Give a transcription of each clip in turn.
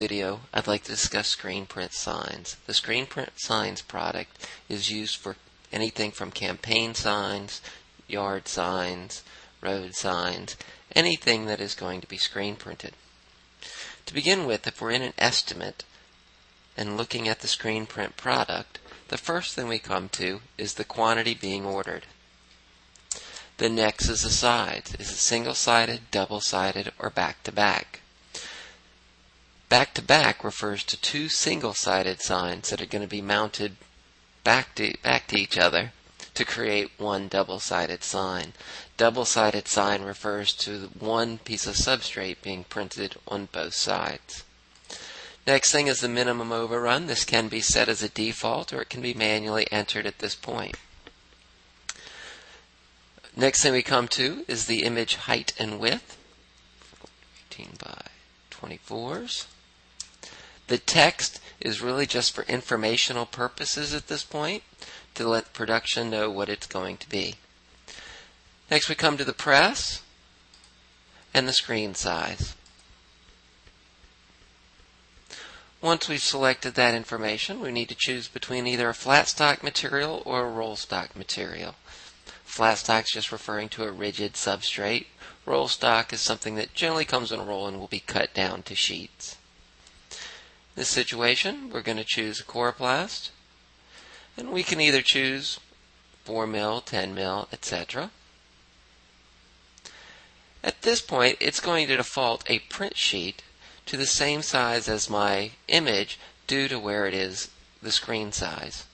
Video, I'd like to discuss screen print signs. The screen print signs product is used for anything from campaign signs, yard signs, road signs, anything that is going to be screen printed. To begin with, if we're in an estimate and looking at the screen print product, the first thing we come to is the quantity being ordered. The next is the size. Is it single-sided, double-sided, or back-to-back? Back-to-back refers to two single-sided signs that are going to be mounted back to each other to create one double-sided sign. Double-sided sign refers to one piece of substrate being printed on both sides. Next thing is the minimum overrun. This can be set as a default or it can be manually entered at this point. Next thing we come to is the image height and width. 18 by 24s. The text is really just for informational purposes at this point to let production know what it's going to be. Next we come to the press and the screen size. Once we've selected that information, we need to choose between either a flat stock material or a roll stock material. Flat stock is just referring to a rigid substrate. Roll stock is something that generally comes in a roll and will be cut down to sheets. In this situation, we're going to choose a coroplast, and we can either choose 4 mil, 10 mil, etc. At this point, it's going to default a print sheet to the same size as my image due to where it is the screen size.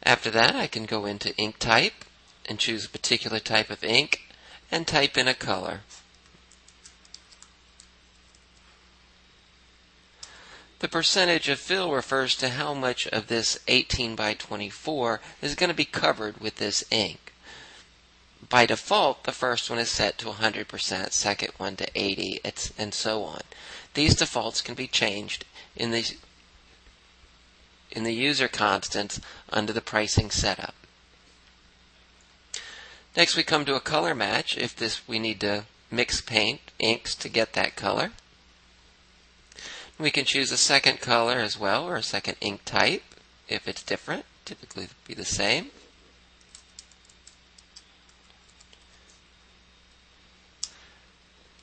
After that, I can go into ink type and choose a particular type of ink and type in a color. The percentage of fill refers to how much of this 18 by 24 is going to be covered with this ink. By default, the first one is set to 100%, second one to 80, and so on. These defaults can be changed in the user constants under the pricing setup. Next we come to a color match if we need to mix paint inks to get that color. We can choose a second color as well, or a second ink type if it's different. Typically it'll be the same.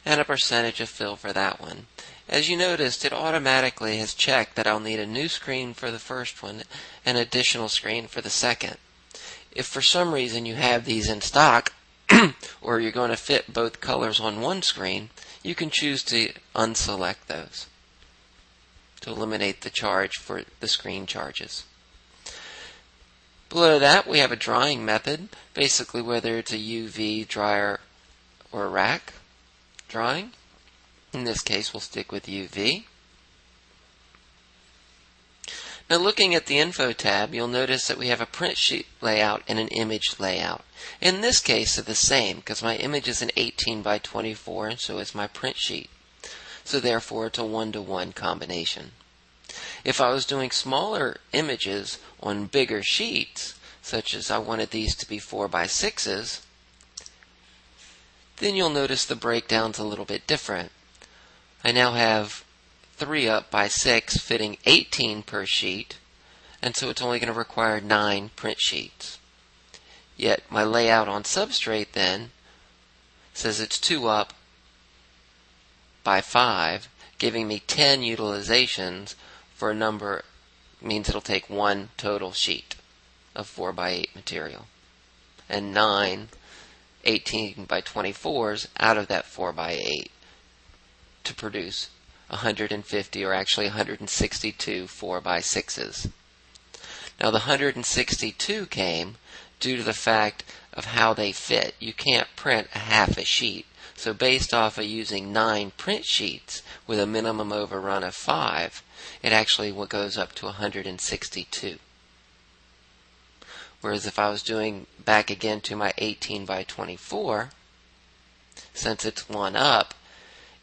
And a percentage of fill for that one. As you noticed, it automatically has checked that I'll need a new screen for the first one and an additional screen for the second. If for some reason you have these in stock or you're going to fit both colors on one screen, you can choose to unselect those to eliminate the charge for the screen charges. Below that, we have a drying method, basically whether it's a UV dryer or rack drying. In this case, we'll stick with UV. Now looking at the Info tab, you'll notice that we have a print sheet layout and an image layout. In this case, they're the same because my image is an 18 by 24 and so is my print sheet. So therefore, it's a 1-to-1 combination. If I was doing smaller images on bigger sheets, such as I wanted these to be 4 by 6s, then you'll notice the breakdown's a little bit different. I now have 3 up by 6 fitting 18 per sheet, and so it's only going to require 9 print sheets. Yet my layout on substrate then says it's 2 up by 5, giving me 10 utilizations for a number, means it'll take 1 total sheet of 4 by 8 material, and 9 18 by 24s out of that 4 by 8 to produce 150 or actually 162 4 by 6s. Now the 162 came due to the fact of how they fit. You can't print a half a sheet. So based off of using 9 print sheets with a minimum overrun of 5, it actually goes up to 162. Whereas if I was doing back again to my 18 by 24, since it's 1 up,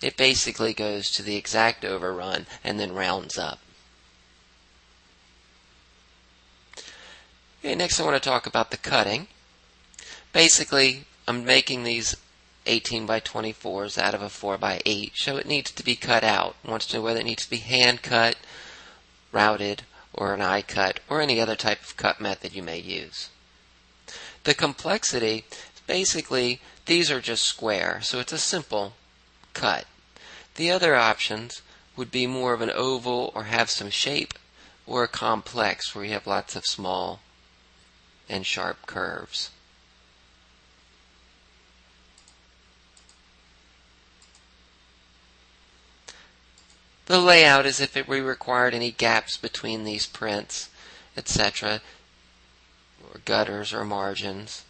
it basically goes to the exact overrun and then rounds up. Okay, next I want to talk about the cutting. Basically, I'm making these 18 by 24s out of a 4 by 8, so it needs to be cut out. It wants to know whether it needs to be hand cut, routed, or an iCut, or any other type of cut method you may use. The complexity, basically, these are just square, so it's a simple cut. The other options would be more of an oval or have some shape, or a complex where you have lots of small and sharp curves. The layout is if we required any gaps between these prints, etc., or gutters or margins.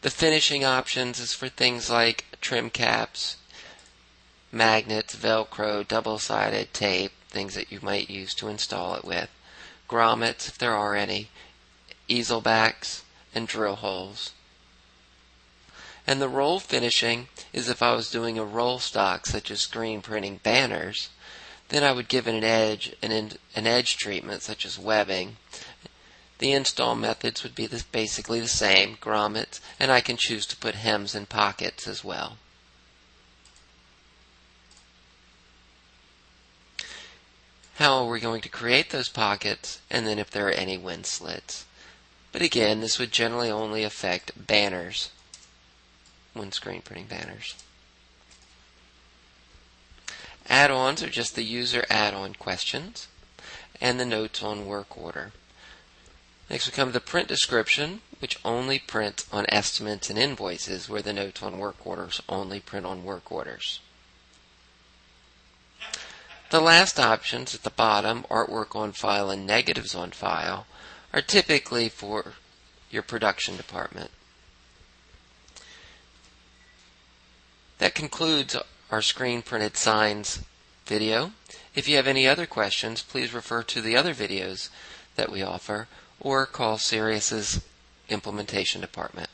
The finishing options is for things like trim caps, magnets, Velcro, double-sided tape, things that you might use to install it with, grommets if there are any, easel backs, and drill holes. And the roll finishing is if I was doing a roll stock, such as screen printing banners, then I would give it an edge treatment, such as webbing. The install methods would be basically the same, grommets, and I can choose to put hems and pockets as well. How are we going to create those pockets, and then if there are any wind slits? But again, this would generally only affect banners when screen printing banners. Add-ons are just the user add-on questions and the notes on work order. Next we come to the print description, which only prints on estimates and invoices, where the notes on work orders only print on work orders. The last options at the bottom, artwork on file and negatives on file, are typically for your production department. That concludes our screen printed signs video. If you have any other questions, please refer to the other videos that we offer or call Sirius's implementation department.